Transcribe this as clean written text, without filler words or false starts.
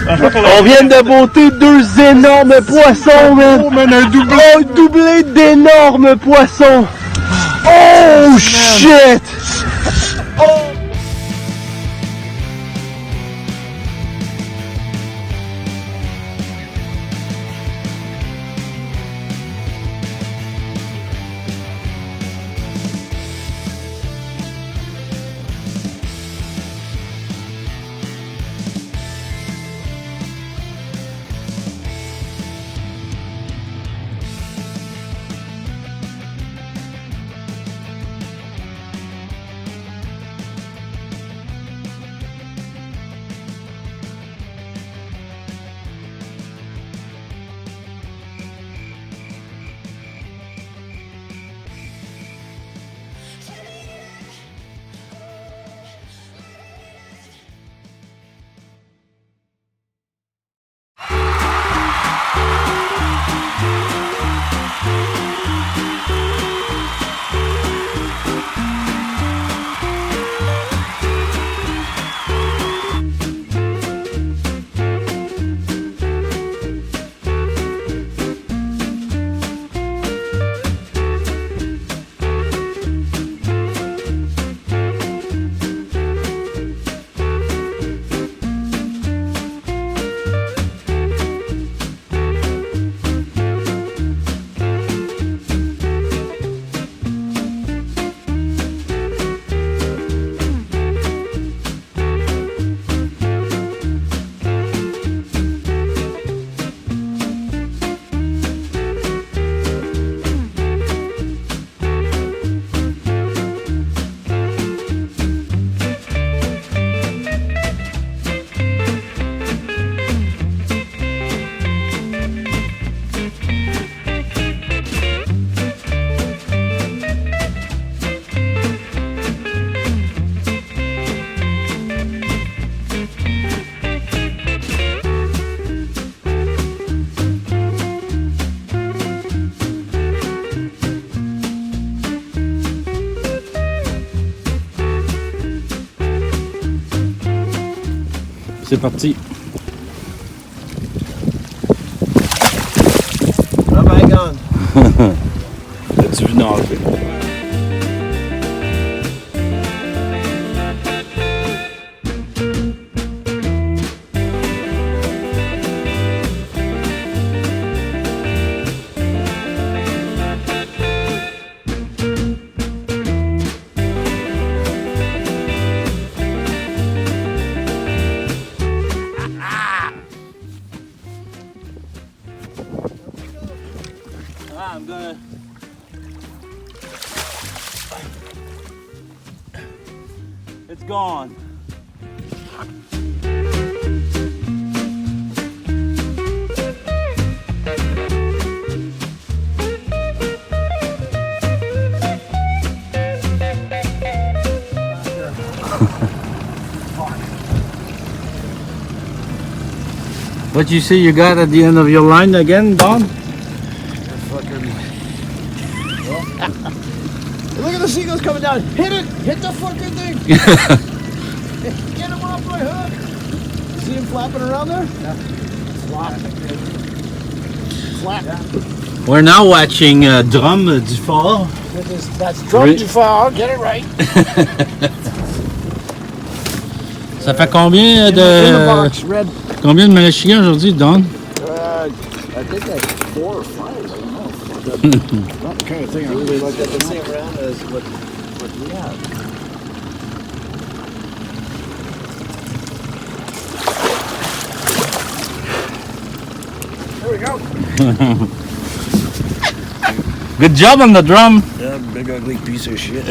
On vient de botter 2 énormes poissons, man. Oh, man, un doublé. Oh, doublé d'énormes poissons. Oh, shit. Oh. C'est parti. Oh my god. As-tu vu nager? I'm gonna. It's gone. What you see you got at the end of your line again, Don? Look at the seagulls coming down. Hit it! Hit the fucking thing! Get him off my hook! See him flapping around there? Yeah. Flap. Yeah. We're now watching Drum du Fort. That's Drum du Fort. Get it right. Ça fait combien In the box, red. combien de Malachiens aujourd'hui, Don? I think that's 4 or 5. I don't know. Not the kind of thing I really like. Is that the same round as what we have? There we go. Good job on the drum. Yeah, big ugly piece of shit.